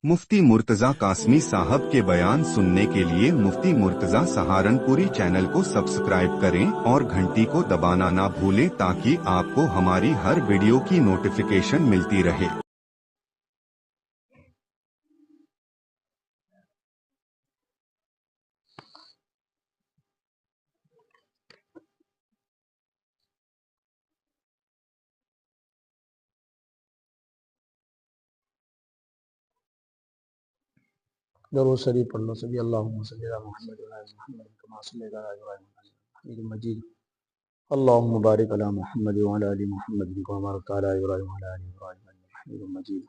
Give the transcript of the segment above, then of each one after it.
मुफ्ती मुर्तजा कासमी साहब के बयान सुनने के लिए मुफ्ती मुर्तजा सहारनपुरी चैनल को सब्सक्राइब करें और घंटी को दबाना ना भूलें ताकि आपको हमारी हर वीडियो की नोटिफिकेशन मिलती रहे। درود شریف پڑھ لو سبھی اللہم صلی علی محمد و علی محمد کما صلیت علی ابراہیم حمید مجید اللہم بارک علی محمد و علی محمد کما بارکت علی ابراہیم و علی ابراہیم حمید مجید۔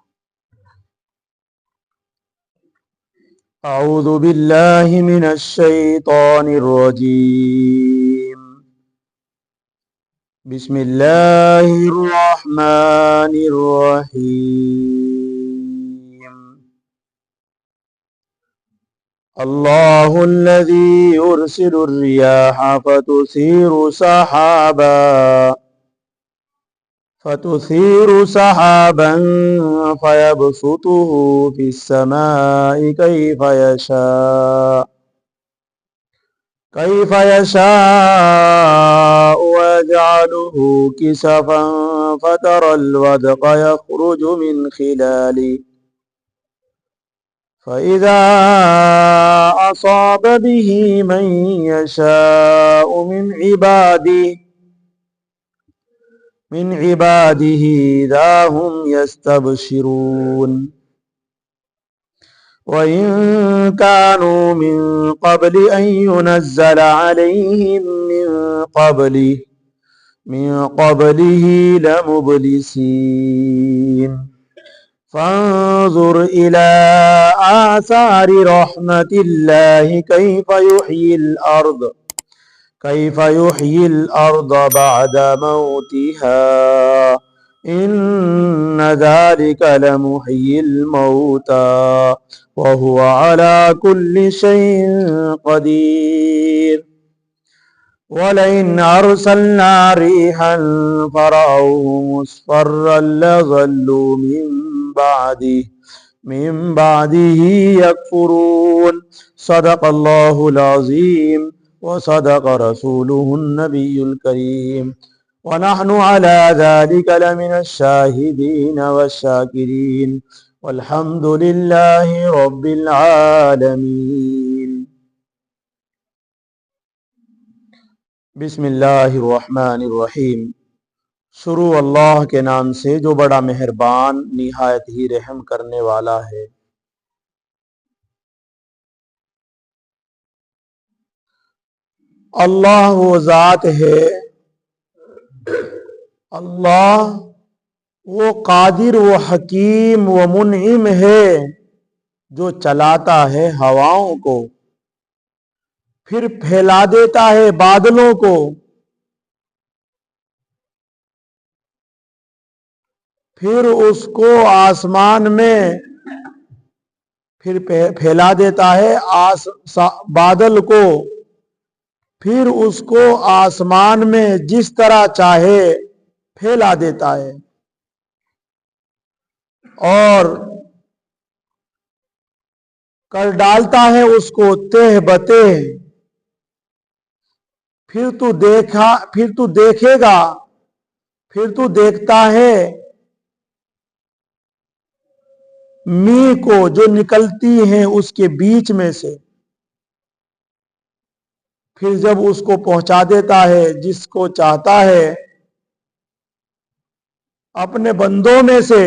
اعوذ باللہ من الشیطان الرجیم، بسم اللہ الرحمن الرحیم۔ اللہ الذی یرسل الریاح فتثیر سحابا فیبسطه فی السماء کیف یشاء ویجعله کسفا فتری الودق یخرج من خلاله فَإِذَا أَصَابَ بِهِ مَن يَشَاءُ مِنْ عِبَادِهِ إِذَا هُمْ يَسْتَبْشِرُونَ۔ وَإِن كَانُوا مِن قَبْلِ أَن يُنَزَّلَ عَلَيْهِم مِّن قَبْلِهِ لَمُبْلِسِينَ۔ فانظر إلى آثار رحمة الله كيف يحيي الأرض بعد موتها إن ذلك لمحيي الموتى وهو على كل شيء قدير۔ ولئن أرسلنا ريحا فرأوه مصفرا لظلوا من بعده يكفرون۔ صدق الله العظيم وصدق رسوله النبي الكريم ونحن على ذلك لمن الشاهدين والشاكرين والحمد لله رب العالمين۔ بسم اللہ الرحمن الرحیم۔ شروع اللہ کے نام سے جو بڑا مہربان نہایت ہی رحم کرنے والا ہے۔ اللہ وہ ذات ہے، اللہ وہ قادر و حکیم و منعم ہے جو چلاتا ہے ہواؤں کو، پھر پھیلا دیتا ہے بادلوں کو، پھر اس کو آسمان میں پھیلا دیتا ہے بادل کو، پھر اس کو آسمان میں جس طرح چاہے پھیلا دیتا ہے، اور کر ڈالتا ہے اس کو تہ بتہ۔ پھر تو دیکھے گا، پھر تو دیکھتا ہے می کو جو نکلتی ہیں اس کے بیچ میں سے، پھر جب اس کو پہنچا دیتا ہے جس کو چاہتا ہے اپنے بندوں میں سے،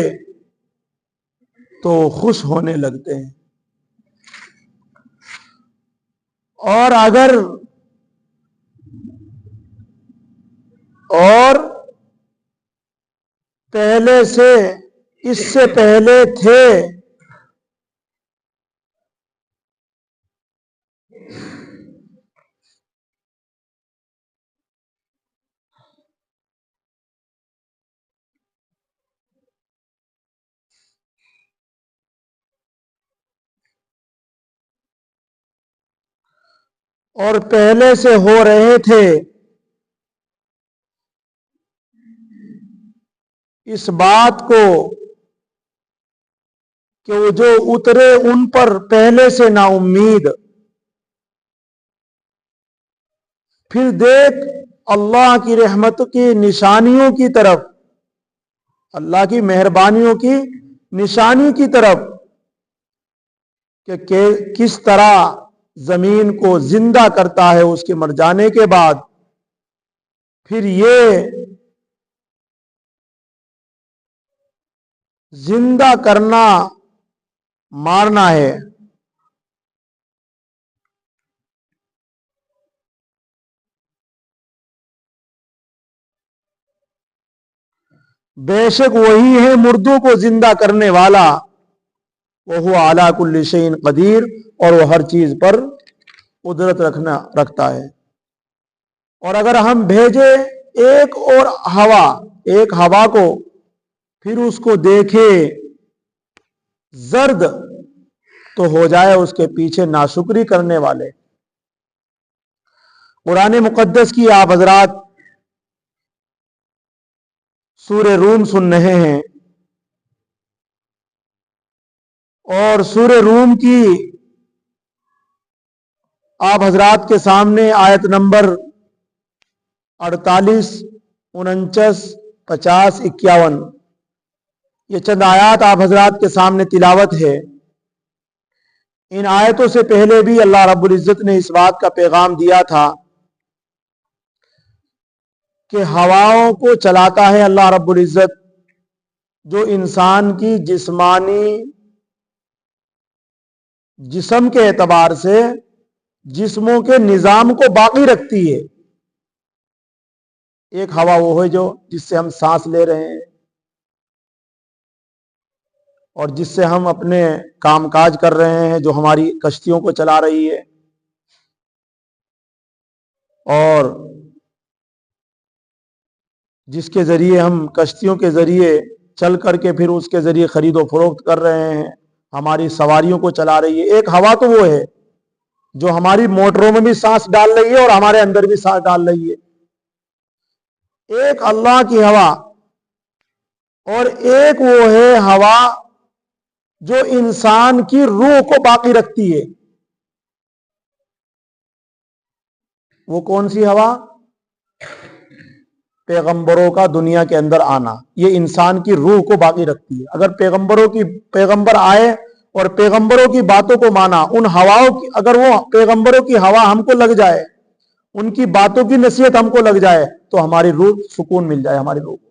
تو خوش ہونے لگتے ہیں۔ اور پہلے سے اس سے پہلے تھے اور پہلے سے ہو رہے تھے، اس بات کو کہ وہ جو اترے ان پر پہلے سے نا امید، پھر دیکھ اللہ کی رحمت کی نشانیوں کی طرف، اللہ کی مہربانیوں کی نشانی کی طرف، کہ کس طرح زمین کو زندہ کرتا ہے اس کے مر جانے کے بعد، پھر یہ زندہ کرنا مارنا ہے۔ بے شک وہی ہے مردوں کو زندہ کرنے والا، وہ اعلیٰ کل شیء قدیر، اور وہ ہر چیز پر قدرت رکھتا ہے۔ اور اگر ہم بھیجے ایک ہوا کو، پھر اس کو دیکھے زرد، تو ہو جائے اس کے پیچھے ناشکری کرنے والے۔ قرآن مقدس کی آپ حضرات سورہ روم سن رہے ہیں، اور سورہ روم کی آپ حضرات کے سامنے آیت نمبر 48، 49، 50، 51، یہ چند آیات آپ حضرات کے سامنے تلاوت ہے۔ ان آیتوں سے پہلے بھی اللہ رب العزت نے اس بات کا پیغام دیا تھا کہ ہواؤں کو چلاتا ہے اللہ رب العزت، جو انسان کی جسم کے اعتبار سے جسموں کے نظام کو باقی رکھتی ہے۔ ایک ہوا وہ ہے جس سے ہم سانس لے رہے ہیں، اور جس سے ہم اپنے کام کاج کر رہے ہیں، جو ہماری کشتیوں کو چلا رہی ہے، اور جس کے ذریعے ہم کشتیوں کے ذریعے چل کر کے پھر اس کے ذریعے خرید و فروخت کر رہے ہیں، ہماری سواریوں کو چلا رہی ہے۔ ایک ہوا تو وہ ہے جو ہماری موٹروں میں بھی سانس ڈال رہی ہے اور ہمارے اندر بھی سانس ڈال رہی ہے۔ ایک اللہ کی ہوا، اور ایک وہ ہے ہوا جو انسان کی روح کو باقی رکھتی ہے۔ وہ کون سی ہوا؟ پیغمبروں کا دنیا کے اندر آنا، یہ انسان کی روح کو باقی رکھتی ہے۔ اگر پیغمبر آئے اور پیغمبروں کی باتوں کو مانا، ان ہواؤں کی، اگر وہ پیغمبروں کی ہوا ہم کو لگ جائے، ان کی باتوں کی نصیحت ہم کو لگ جائے، تو ہماری روح سکون مل جائے، ہماری روح کو۔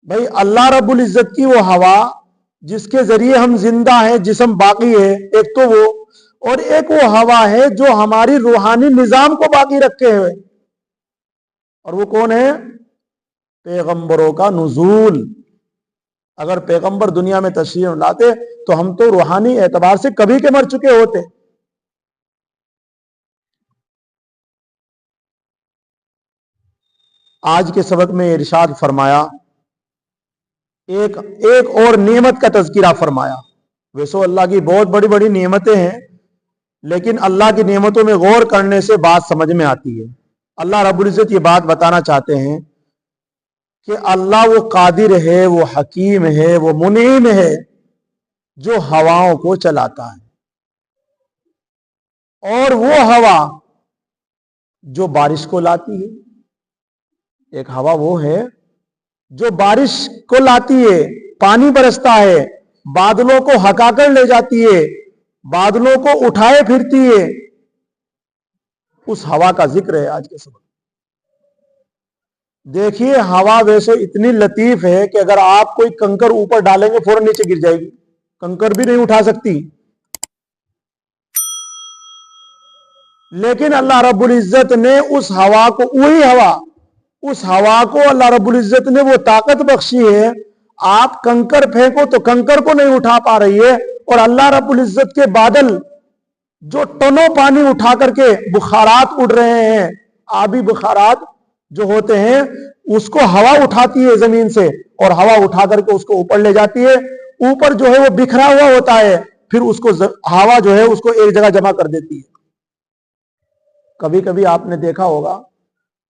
بھائی اللہ رب العزت کی وہ ہوا جس کے ذریعے ہم زندہ ہیں، جسم باقی ہے، ایک تو وہ، اور ایک وہ ہوا ہے جو ہماری روحانی نظام کو باقی رکھے ہوئے، اور وہ کون ہے؟ پیغمبروں کا نزول۔ اگر پیغمبر دنیا میں تشریف لاتے تو ہم تو روحانی اعتبار سے کبھی کے مر چکے ہوتے۔ آج کے سبق میں ارشاد فرمایا، ایک اور نعمت کا تذکرہ فرمایا۔ ویسے اللہ کی بہت بڑی بڑی نعمتیں ہیں، لیکن اللہ کی نعمتوں میں غور کرنے سے بات سمجھ میں آتی ہے۔ اللہ رب العزت یہ بات بتانا چاہتے ہیں کہ اللہ وہ قادر ہے، وہ حکیم ہے، وہ منعم ہے، جو ہواؤں کو چلاتا ہے، اور وہ ہوا جو بارش کو لاتی ہے۔ ایک ہوا وہ ہے جو بارش کو لاتی ہے، پانی برستا ہے، بادلوں کو ہکا کر لے جاتی ہے، بادلوں کو اٹھائے پھرتی ہے۔ اس ہوا کا ذکر ہے آج کے سبق۔ دیکھیے ہوا ویسے اتنی لطیف ہے کہ اگر آپ کوئی کنکر اوپر ڈالیں گے فوراً نیچے گر جائے گی، کنکر بھی نہیں اٹھا سکتی۔ لیکن اللہ رب العزت نے اس ہوا کو، اس ہوا کو اللہ رب العزت نے وہ طاقت بخشی ہے، آپ کنکر پھینکو تو کنکر کو نہیں اٹھا پا رہی ہے، اور اللہ رب العزت کے بادل جو ٹنوں پانی اٹھا کر کے بخارات اڑ رہے ہیں، آبی بخارات جو ہوتے ہیں، اس کو ہوا اٹھاتی ہے زمین سے، اور ہوا اٹھا کر کے اس کو اوپر لے جاتی ہے۔ اوپر جو ہے وہ بکھرا ہوا ہوتا ہے، پھر اس کو ہوا جو ہے اس کو ایک جگہ جمع کر دیتی ہے۔ کبھی کبھی آپ نے دیکھا ہوگا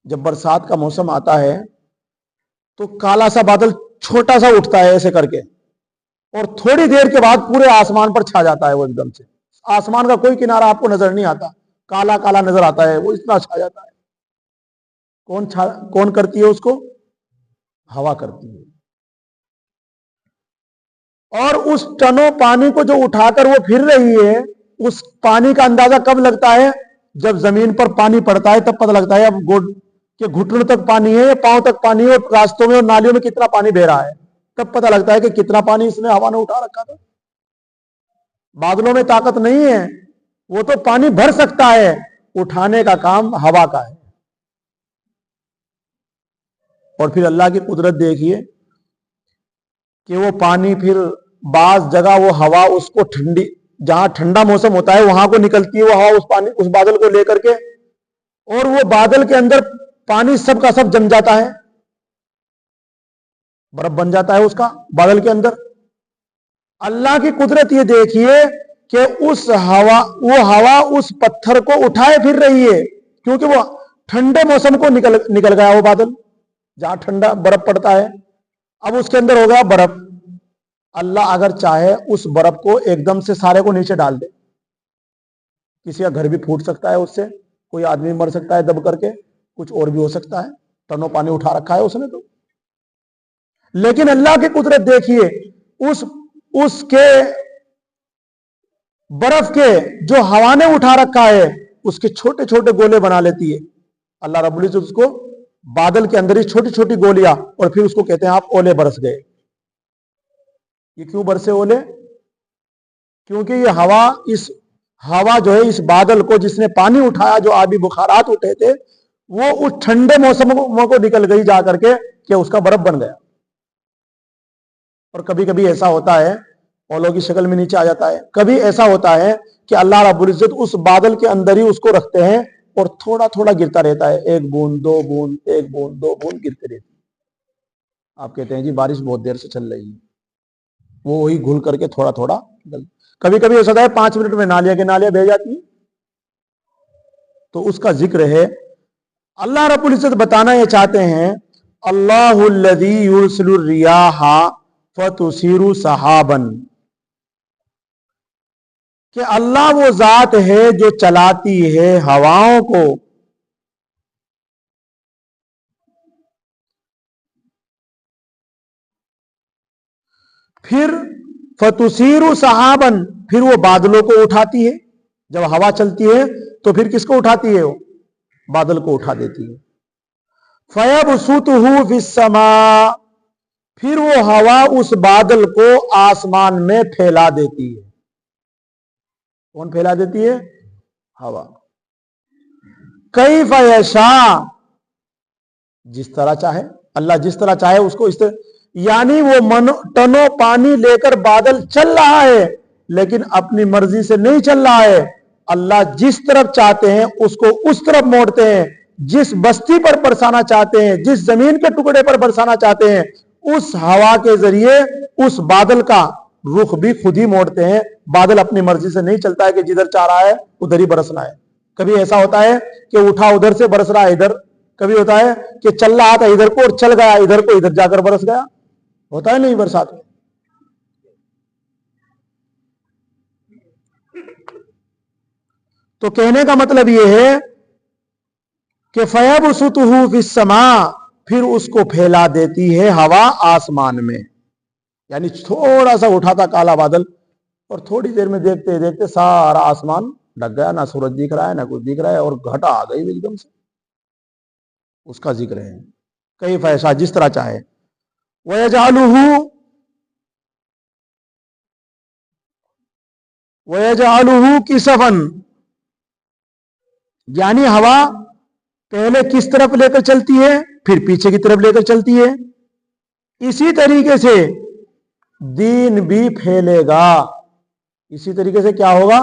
جب برسات کا موسم آتا ہے تو کالا سا بادل छोटा सा उठता है ऐसे करके, और थोड़ी देर के बाद पूरे आसमान पर छा जाता है वो एकदम से। आसमान का कोई किनारा आपको नजर नहीं आता, काला काला नजर आता है, वो इतना छा जाता है। कौन करती है उसको? हवा करती है। और उस टनों पानी को जो उठाकर वो फिर रही है, उस पानी का अंदाजा कब लगता है? जब जमीन पर पानी पड़ता है तब पता लगता है अब के घुटनों तक पानी है या पांव तक पानी है, और रास्तों में और नालियों में कितना पानी बह रहा है, तब पता लगता है कि कितना पानी इसने हवा ने उठा रखा था। बादलों में ताकत नहीं है, वो तो पानी भर सकता है, उठाने का काम हवा का है। और फिर अल्लाह की कुदरत देखिए कि वो पानी फिर बाज जगह वो हवा उसको ठंडी, जहां ठंडा मौसम होता है वहां को निकलती है वो हवा, उस पानी उस बादल को लेकर के, और वो बादल के अंदर पानी सब का सब जम जाता है, बर्फ बन जाता है उसका बादल के अंदर। अल्लाह की कुदरत ये देखिए कि वो हवा उस पत्थर को उठाए फिर रही है, क्योंकि वो ठंडे मौसम को निकल गया वो बादल, जहां ठंडा बर्फ पड़ता है, अब उसके अंदर हो गया बर्फ। अल्लाह अगर चाहे उस बर्फ को एकदम से सारे को नीचे डाल दे, किसी का घर भी फूट सकता है उससे, कोई आदमी मर सकता है दब करके, कुछ और भी हो सकता है, टनों पानी उठा रखा है उसने तो। लेकिन अल्लाह की कुदरत देखिए, उसके बर्फ के जो हवा ने उठा रखा है उसके छोटे छोटे गोले बना लेती है अल्लाह रब्बुल इज्जत, उसको बादल के अंदर ही छोटी छोटी गोलियां, और फिर उसको कहते हैं आप ओले बरस गए। ये क्यों बरसे ओले? क्योंकि ये हवा जो है इस बादल को जिसने पानी उठाया, जो आबी बुखारात उठे थे, वो उस ठंडे मौसम को निकल गई जा करके कि उसका बर्फ बन गया। और कभी कभी ऐसा होता है ओलों की शक्ल में नीचे आ जाता है, कभी ऐसा होता है कि अल्लाह रब्बुल इज्जत उस बादल के अंदर ही उसको रखते हैं और थोड़ा थोड़ा गिरता रहता है, एक बूंद दो बूंद, एक बूंद दो बूंद गिरते रहती है। आप कहते हैं जी बारिश बहुत देर से चल रही है, वो वही घुल करके थोड़ा थोड़ा, कभी कभी ऐसा होता है 5 मिनट में नालियां के नालियां बह जाती है। तो उसका जिक्र है। अल्लाह रब्बुल इज्जत बताना ये चाहते हैं, अल्लाहुल्लज़ी युरसिलुर रियाहा फतुसीरु सहाबन, कि अल्लाह वो जात है जो चलाती है हवाओं को, फिर फतुसीरु सहाबन, फिर वो बादलों को उठाती है। जब हवा चलती है तो फिर किसको उठाती है? वो बादल को उठा देती है। फयबसुतहु फिस्समा, फिर वो हवा उस बादल को आसमान में फैला देती है। कौन फैला देती है? हवा। कैफ यशा, जिस तरह चाहे, अल्लाह जिस तरह चाहे उसको इस तरह, यानी वो टनों पानी लेकर बादल चल रहा है लेकिन अपनी मर्जी से नहीं चल रहा है। अल्लाह जिस तरफ चाहते हैं उसको उस तरफ मोड़ते हैं, जिस बस्ती पर बरसाना चाहते हैं, जिस जमीन के टुकड़े पर बरसाना चाहते हैं, उस हवा के जरिए उस बादल का रुख भी खुद ही मोड़ते हैं। बादल अपनी मर्जी से नहीं चलता है कि जिधर चाह रहा है उधर ही बरसना है। कभी ऐसा होता है कि उठा उधर से बरस रहा है इधर, कभी होता है कि चल रहा था इधर को और चल गया इधर को, इधर जाकर बरस गया। होता है नहीं बरसात में? तो कहने का मतलब यह है कि फयबसुतहु फिस्समा, फिर उसको फैला देती है हवा आसमान में। यानी थोड़ा सा उठा था काला बादल और थोड़ी देर में देखते देखते सारा आसमान ढक गया, ना सूरज दिख रहा है ना कुछ दिख रहा है, और घटा आ गई एकदम से। उसका जिक्र है कई फैसा, जिस तरह चाहे। वयजअलुहु किसफन, यानी हवा पहले किस तरफ लेकर चलती है फिर पीछे की तरफ लेकर चलती है। इसी तरीके से दीन भी फैलेगा। इसी तरीके से क्या होगा?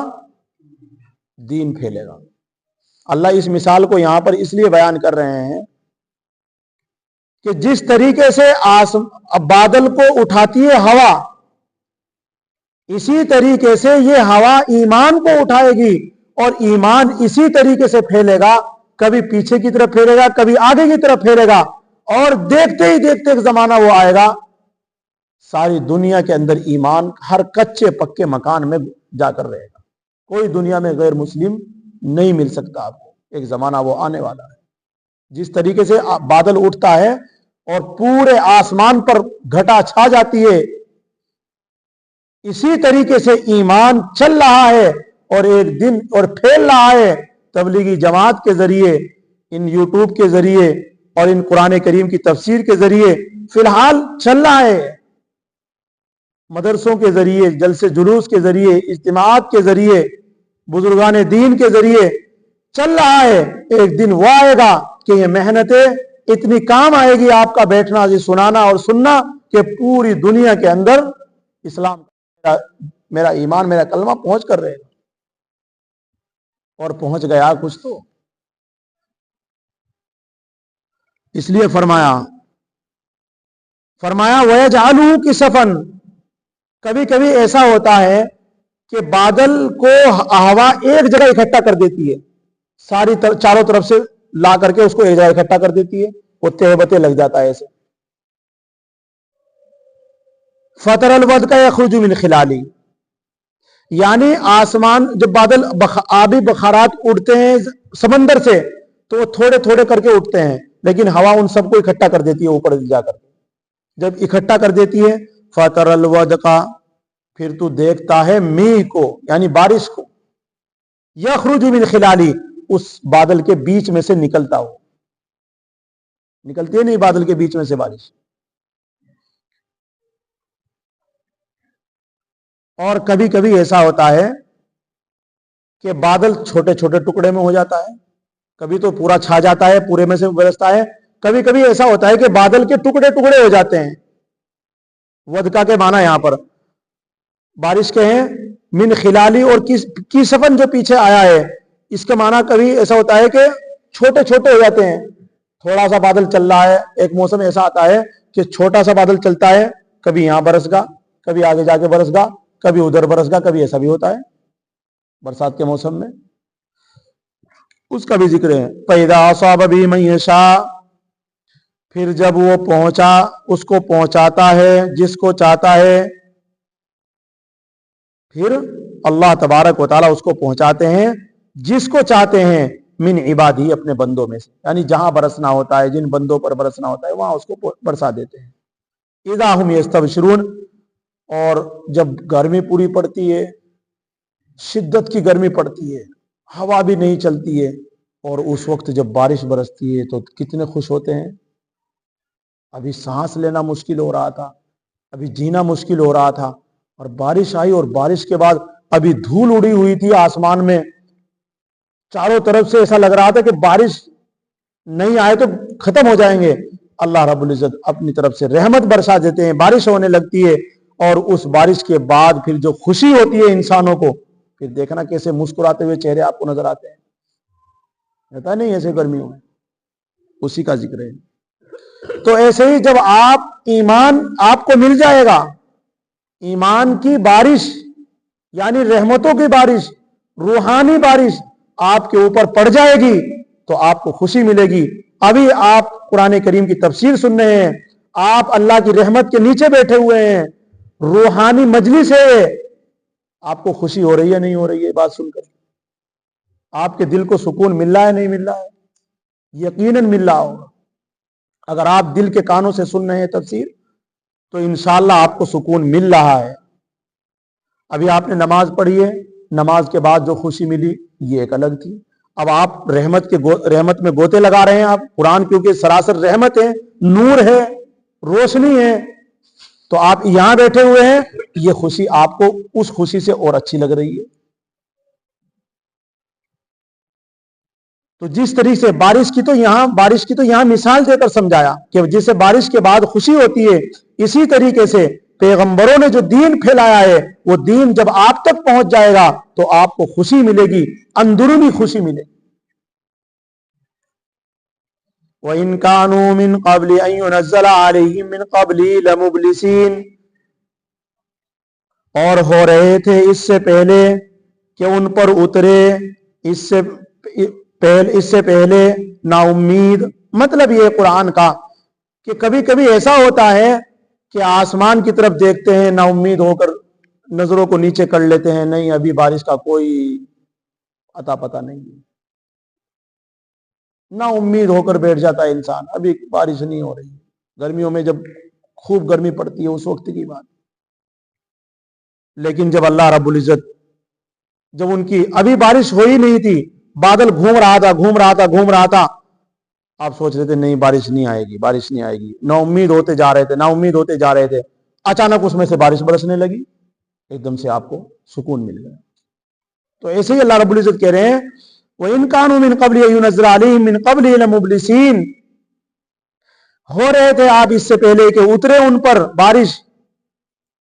दीन फैलेगा। अल्लाह इस मिसाल को यहां पर इसलिए बयान कर रहे हैं कि जिस तरीके से बादल को उठाती है हवा, इसी तरीके से ये हवा ईमान को उठाएगी और ईमान इसी तरीके से फैलेगा। कभी पीछे की तरफ फैलेगा, कभी आगे की तरफ फैलेगा, और देखते ही देखते एक जमाना वो आएगा सारी दुनिया के अंदर ईमान हर कच्चे पक्के मकान में जाकर रहेगा। कोई दुनिया में गैर मुस्लिम नहीं मिल सकता आपको। एक जमाना वो आने वाला है, जिस तरीके से बादल उठता है और पूरे आसमान पर घटा छा जाती है, इसी तरीके से ईमान चल रहा है और एक दिन और फैल रहा है तबलीगी जमात के जरिए, इन यूट्यूब के जरिए और इन कुरान करीम की तफसीर के जरिए फिलहाल चल रहा है। मदरसों के जरिए, जलसे जुलूस के जरिए, इज्तिमात के जरिए, बुजुर्गान दीन के जरिए चल रहा है। एक दिन वो आएगा कि ये मेहनतें इतनी काम आएगी, आपका बैठना, ये सुनाना और सुनना, कि पूरी दुनिया के अंदर इस्लाम, मेरा ईमान, मेरा कलमा पहुंच कर रहेगा। और पहुंच गया कुछ तो। इसलिए फरमाया वयजअलू किसफन, कभी कभी ऐसा होता है कि बादल को हवा एक जगह इकट्ठा कर देती है, सारी चारों तरफ से ला करके उसको एक जगह इकट्ठा कर देती है, वो तेहबते लग जाता है ऐसे। फतरल वद का यखरुजु मिन खिलाली, यानी आसमान जब बादल आबी बखारात उड़ते हैं समंदर से, तो वो थोड़े थोड़े करके उठते हैं, लेकिन हवा उन सबको इकट्ठा कर देती है ऊपर जाकर। जब इकट्ठा कर देती है, फतरल वद का, फिर तू देखता है मीह को, यानी बारिश को, यखरुजु मिन खिलाली, उस बादल के बीच में से निकलता हो। निकलती है नहीं बादल के बीच में से बारिश। और कभी कभी ऐसा होता है कि बादल छोटे छोटे टुकड़े में हो जाता है, कभी तो पूरा छा जाता है, पूरे में से बरसता है। कभी कभी ऐसा होता है कि बादल के टुकड़े टुकड़े हो जाते हैं। वदका के माना यहां पर बारिश के हैं, मिन खिलाली और किसफन जो पीछे आया है, इसका माना कभी ऐसा होता है कि छोटे छोटे हो जाते हैं। थोड़ा सा बादल चल रहा है, एक मौसम ऐसा आता है कि छोटा सा बादल चलता है, कभी यहां बरसगा, कभी आगे जाके बरसगा, कभी उधर बरसगा, कभी ऐसा भी होता है बरसात के मौसम में। उसका भी जिक्र है। पैदा असाब भी मैशा, फिर जब वो पहुंचा, उसको पहुंचाता है जिसको चाहता है, फिर अल्लाह तबारक व तआला उसको पहुंचाते हैं जिसको चाहते हैं, मिन इबादी, अपने बंदों में से, यानी जहां बरसना होता है, जिन बंदों पर बरसना होता है, वहां उसको बरसा देते हैं। इज़ा हुम यस्तबशिरून, और जब गर्मी पूरी पड़ती है, शिद्दत की गर्मी पड़ती है, हवा भी नहीं चलती है, और उस वक्त जब बारिश बरसती है तो कितने खुश होते हैं। अभी सांस लेना मुश्किल हो रहा था, अभी जीना मुश्किल हो रहा था, और बारिश आई, और बारिश के बाद अभी धूल उड़ी हुई थी आसमान में, चारों तरफ से ऐसा लग रहा था कि बारिश नहीं आए तो खत्म हो जाएंगे। अल्लाह रब्बुल इज्जत अपनी तरफ से रहमत बरसा देते हैं, बारिश होने लगती है, और उस बारिश के बाद फिर जो खुशी होती है इंसानों को, फिर देखना कैसे मुस्कुराते हुए चेहरे आपको नजर आते हैं, रहता नहीं ऐसे गर्मियों में, उसी का जिक्र है। तो ऐसे ही जब आप ईमान आपको मिल जाएगा, ईमान की बारिश यानी रहमतों की बारिश, रूहानी बारिश आपके ऊपर पड़ जाएगी, तो आपको खुशी मिलेगी। अभी आप कुरान करीम की तफसीर सुन रहे हैं, आप अल्लाह की रहमत के नीचे बैठे हुए हैं, रूहानी मजलिस है, आपको खुशी हो रही है नहीं हो रही है बात सुनकर? आपके दिल को सुकून मिल रहा है नहीं मिल रहा है? यकीनन मिल रहा होगा। अगर आप दिल के कानों से सुन रहे हैं तफसीर, तो इंशाअल्लाह आपको सुकून मिल रहा है। अभी आपने नमाज पढ़ी है, नमाज के बाद जो खुशी मिली ये एक अलग थी। अब आप रहमत में गोते लगा रहे हैं। आप कुरान क्योंकि सरासर रहमत है, नूर है, रोशनी है, तो आप यहां बैठे हुए हैं, ये खुशी आपको उस खुशी से और अच्छी लग रही है। तो जिस तरीके से बारिश की तो यहां मिसाल देकर समझाया कि जिससे बारिश के बाद खुशी होती है, इसी तरीके से पैगंबरों ने जो दीन फैलाया है, वो दीन जब आप तक पहुंच जाएगा तो आपको खुशी मिलेगी, अंदरूनी खुशी मिलेगी। व इन कानू मिन क़ब्लि अन युनज़्ज़ला अलैहिम मिन क़ब्लि लमुब्लिसीन, और हो रहे थे इससे पहले कि उन पर उतरे, इससे पहले ना उम्मीद। मतलब ये कुरान का कि कभी कभी ऐसा होता है کہ आसमान की तरफ देखते हैं, ना उम्मीद होकर नजरों को नीचे कर लेते हैं, नहीं अभी बारिश का कोई अता पता नहीं है, ना उम्मीद होकर बैठ जाता है इंसान, अभी बारिश नहीं हो रही। गर्मियों में जब खूब गर्मी पड़ती है उस वक्त की बात। लेकिन जब अल्लाह रब्बुल इज्जत, जब उनकी अभी बारिश हो ही नहीं थी, बादल घूम रहा था, आप सोच रहे थे नहीं बारिश नहीं आएगी, ना उम्मीद होते जा रहे थे, अचानक उसमें से बारिश बरसने लगी, एकदम से आपको सुकून मिल गया। तो ऐसे ही अल्लाह रब्बुल इज्जत कह रहे हैं, वो इन कानू मिन क़ब्ल युनज़्ज़ल अलैहिम मिन क़ब्ल लमुब्लिसीन, हो रहे थे आप इससे पहले कि उतरे उन पर बारिश,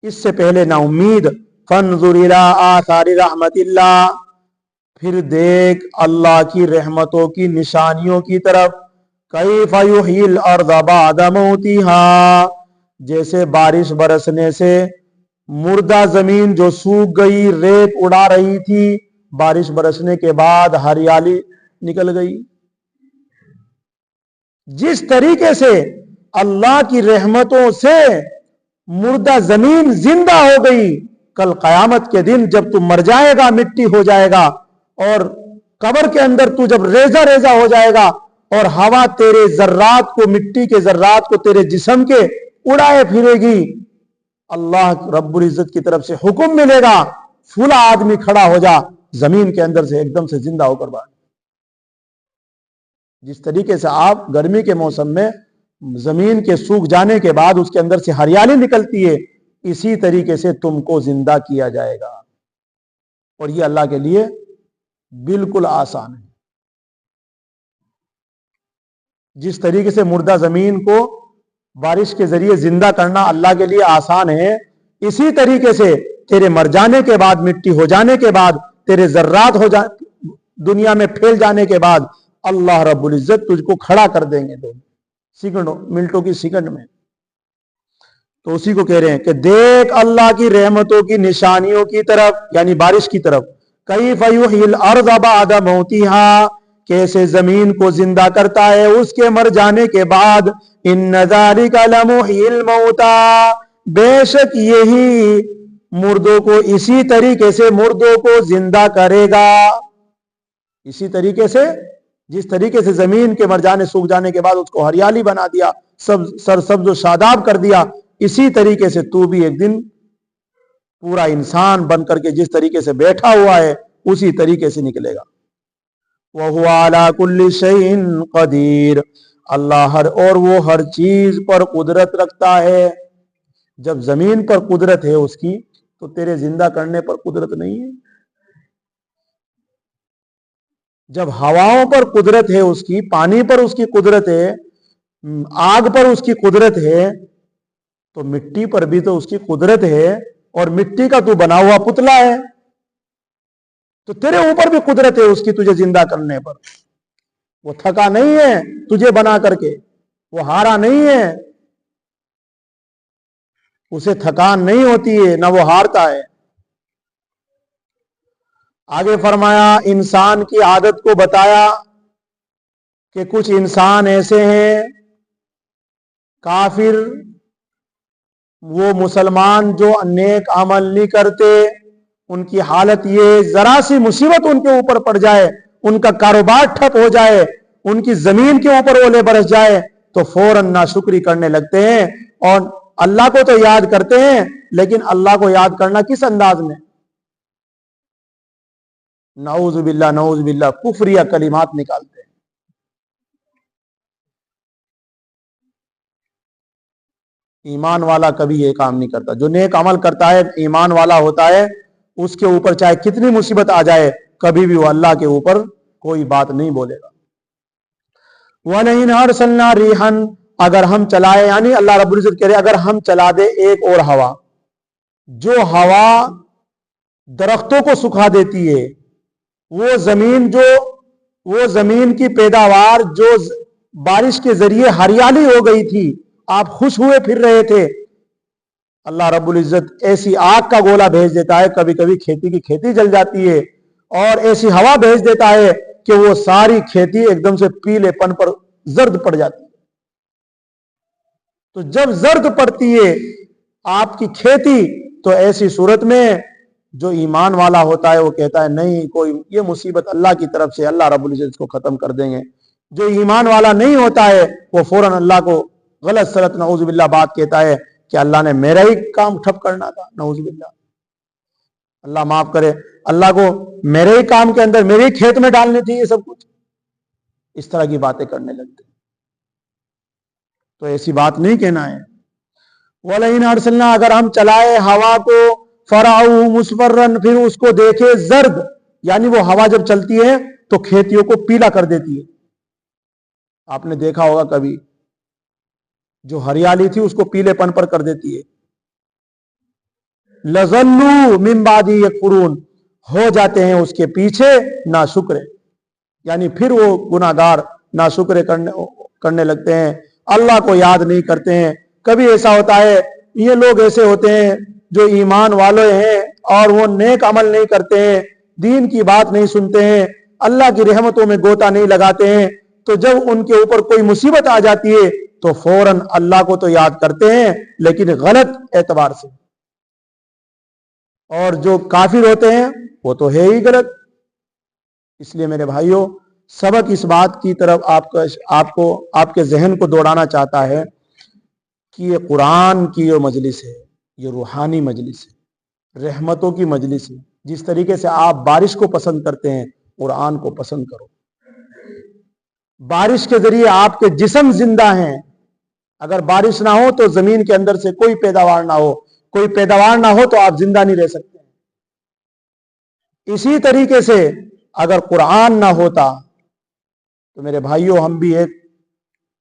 इससे पहले ना उम्मीद। फंजुर इला आसारि रहमतिल्लाह, फिर देख अल्लाह की रहमतों की निशानियों की तरफ। कैफ़ युहील अर्ज़ बअद मौतिहा, जैसे बारिश बरसने से मुर्दा जमीन जो सूख गई, रेत उड़ा रही थी, बारिश बरसने के बाद हरियाली निकल गई। जिस तरीके से अल्लाह की रहमतों से मुर्दा जमीन जिंदा हो गई, कल कयामत के दिन जब तू मर जाएगा, मिट्टी हो जाएगा, और कब्र के अंदर तू जब रेजा रेजा हो जाएगा, और हवा तेरे जर्रात को, मिट्टी के जर्रात को तेरे जिस्म के उड़ाए फिरेगी, अल्लाह रब्बुल इज्जत की तरफ से हुक्म मिलेगा, फूला आदमी खड़ा हो जा, जमीन के अंदर से एकदम से जिंदा होकर बाहर। जिस तरीके से आप गर्मी के मौसम में जमीन के सूख जाने के बाद उसके अंदर से हरियाली निकलती है, इसी तरीके से तुमको जिंदा किया जाएगा। और ये अल्लाह के लिए बिल्कुल आसान है। जिस तरीके से मुर्दा जमीन को बारिश के जरिए जिंदा करना अल्लाह के लिए आसान है, इसी तरीके से तेरे मर जाने के बाद, मिट्टी हो जाने के बाद, तेरे जर्रात हो जा दुनिया में फैल जाने के बाद अल्लाह रब्बुल इज्जत तुझको खड़ा कर देंगे, तो सेकंडों मिनटों की सेकंड में। तो उसी को कह रहे हैं कि देख अल्लाह की रहमतों की निशानियों की तरफ, यानी बारिश की तरफ। कैफ़ युहील अर्ज़ बअद मौतिहा, कैसे जमीन को जिंदा करता है उसके मर जाने के बाद। इन्न ज़ालिका लमुहील मौता, बेशक यही मुर्दों को इसी तरीके से मुर्दों को जिंदा करेगा। इसी तरीके से, जिस तरीके से जमीन के मर जाने, सूख जाने के बाद उसको हरियाली बना दिया, सब सरसब्ज और शादाब कर दिया, इसी तरीके से तू भी एक दिन पूरा इंसान बन करके जिस तरीके से बैठा हुआ है उसी तरीके से निकलेगा। वहुवा अला कुल्ली शैइन कदीर, अल्लाह और वो हर चीज पर कुदरत रखता है। जब जमीन पर कुदरत है उसकी, तो तेरे जिंदा करने पर कुदरत नहीं है। जब हवाओं पर कुदरत है उसकी, पानी पर उसकी कुदरत है, आग पर उसकी कुदरत है, तो मिट्टी पर भी तो उसकी कुदरत है। और मिट्टी का तू बना हुआ पुतला है, तो तेरे ऊपर भी कुदरत है उसकी तुझे जिंदा करने पर। वो थका नहीं है तुझे बना करके, वो हारा नहीं है, उसे थकान नहीं होती है, ना वो हारता है। आगे फरमाया, इंसान की आदत को बताया कि कुछ इंसान ऐसे हैं काफिर, वो मुसलमान जो नेक अमल नहीं करते, उनकी हालत ये, जरा सी मुसीबत उनके ऊपर पड़ जाए, उनका कारोबार ठप हो जाए, उनकी जमीन के ऊपर ओले बरस जाए, तो फौरन नाशुक्री करने लगते हैं और अल्लाह को तो याद करते हैं, लेकिन अल्लाह को याद करना किस अंदाज में? नऊज़ बिल्लाह कुफरिया कलिमात निकालते हैं। ईमान वाला कभी ये काम नहीं करता। जो नेक अमल करता है, ईमान वाला होता है, उसके ऊपर चाहे कितनी मुसीबत आ जाए, कभी भी वो अल्लाह के ऊपर कोई बात नहीं बोलेगा। वलइन अरसलना रिहन, अगर हम चलाए, यानी अल्लाह रब्बुल इज्जत कह रहे अगर हम चला दे एक और हवा, जो हवा दरख्तों को सुखा देती है, वो जमीन की पैदावार जो बारिश के जरिए हरियाली हो गई थी, आप खुश हुए फिर रहे थे, अल्लाह रब्बुल इज्जत ऐसी आग का गोला भेज देता है, कभी कभी खेती की खेती जल जाती है, और ऐसी हवा भेज देता है कि वो सारी खेती एकदम से पीलेपन पर जर्द पड़ जाती है। تو جب زرد پڑتی ہے آپ کی کھیتی تو ایسی صورت میں جو ایمان والا ہوتا ہے وہ کہتا ہے نہیں کوئی یہ مصیبت اللہ کی طرف سے اللہ رب العزت کو ختم کر دیں گے. جو ایمان والا نہیں ہوتا ہے وہ فوراً اللہ کو غلط سلط نعوذ باللہ بات کہتا ہے کہ اللہ نے میرا ہی کام ٹھپ کرنا تھا. نعوذ باللہ، اللہ معاف کرے، اللہ کو میرے ہی کام کے اندر میرے ہی کھیت میں ڈالنے تھی یہ سب کچھ. اس طرح کی باتیں کرنے لگتے. تو ایسی بات نہیں کہنا ہے. وَلَئِنْ أَرْسَلْنَا، اگر ہم چلائے ہوا کو فَرَعُوهُ مُصْفَرًّا، پھر اس کو دیکھے زرد، یعنی وہ ہوا جب چلتی ہے تو کھیتیوں کو پیلا کر دیتی ہے. آپ نے دیکھا ہوگا کبھی جو ہریالی تھی اس کو پیلے پن پر کر دیتی ہے. لَظَلُّوا مِن بَعْدِهِ يَكْفُرُونَ، ہو جاتے ہیں اس کے پیچھے ناشکر، یعنی پھر وہ گناہگار ناشکر کرنے لگتے ہیں، اللہ کو یاد نہیں کرتے ہیں. کبھی ایسا ہوتا ہے یہ لوگ ایسے ہوتے ہیں جو ایمان والے ہیں اور وہ نیک عمل نہیں کرتے ہیں، دین کی بات نہیں سنتے ہیں، اللہ کی رحمتوں میں گوتا نہیں لگاتے ہیں. تو جب ان کے اوپر کوئی مصیبت آ جاتی ہے تو فوراً اللہ کو تو یاد کرتے ہیں لیکن غلط اعتبار سے. اور جو کافر ہوتے ہیں وہ تو ہے ہی غلط. اس لیے میرے بھائیوں، سبق اس بات کی طرف آپ کے ذہن کو دوڑانا چاہتا ہے کہ یہ قرآن کی جو مجلس ہے یہ روحانی مجلس ہے، رحمتوں کی مجلس ہے. جس طریقے سے آپ بارش کو پسند کرتے ہیں قرآن کو پسند کرو. بارش کے ذریعے آپ کے جسم زندہ ہیں. اگر بارش نہ ہو تو زمین کے اندر سے کوئی پیداوار نہ ہو، کوئی پیداوار نہ ہو تو آپ زندہ نہیں رہ سکتے. اسی طریقے سے اگر قرآن نہ ہوتا تو میرے بھائیوں ہم بھی ایک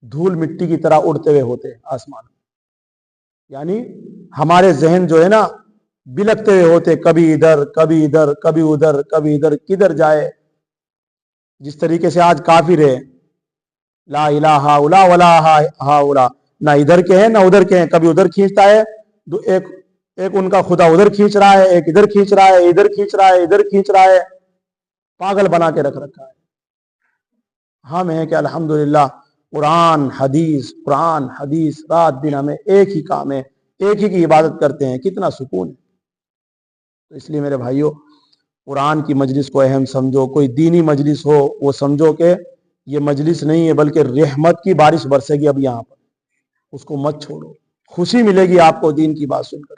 دھول مٹی کی طرح اڑتے ہوئے ہوتے آسمان میں. یعنی ہمارے ذہن جو ہے نا بلکتے ہوئے ہوتے، کبھی ادھر کبھی ادھر کبھی ادھر کبھی ادھر، کدھر جائے. جس طریقے سے آج کافر ہے، لا الہ الا ولا ہاؤلا، نہ ادھر کے ہیں نہ ادھر کے ہیں، کبھی ادھر کھینچتا ہے، ایک ان کا خدا ادھر کھینچ رہا ہے، ایک ادھر کھینچ رہا ہے، ادھر کھینچ رہا ہے، ادھر کھینچ رہا ہے، پاگل بنا کے رکھ رکھا ہے. ہم ہیں کہ الحمدللہ قرآن حدیث رات دن ہمیں ایک ہی کام ہے، ایک ہی کی عبادت کرتے ہیں، کتنا سکون ہے. تو اس لیے میرے بھائیوں قرآن کی مجلس کو اہم سمجھو. کوئی دینی مجلس ہو وہ سمجھو کہ یہ مجلس نہیں ہے بلکہ رحمت کی بارش برسے گی اب یہاں پر، اس کو مت چھوڑو. خوشی ملے گی آپ کو دین کی بات سن کر.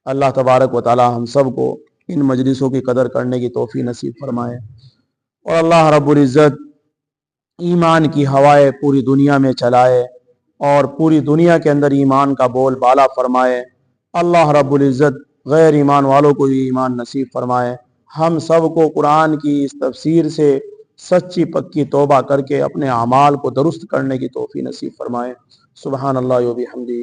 اللہ تبارک و تعالی ہم سب کو ان مجلسوں کی قدر کرنے کی توفیق نصیب فرمائے، اور اللہ رب العزت ایمان کی ہوائیں پوری دنیا میں چلائے اور پوری دنیا کے اندر ایمان کا بول بالا فرمائے. اللہ رب العزت غیر ایمان والوں کو بھی ایمان نصیب فرمائے. ہم سب کو قرآن کی اس تفسیر سے سچی پکی توبہ کر کے اپنے اعمال کو درست کرنے کی توفیق نصیب فرمائے. سبحان اللہ و بحمدہ.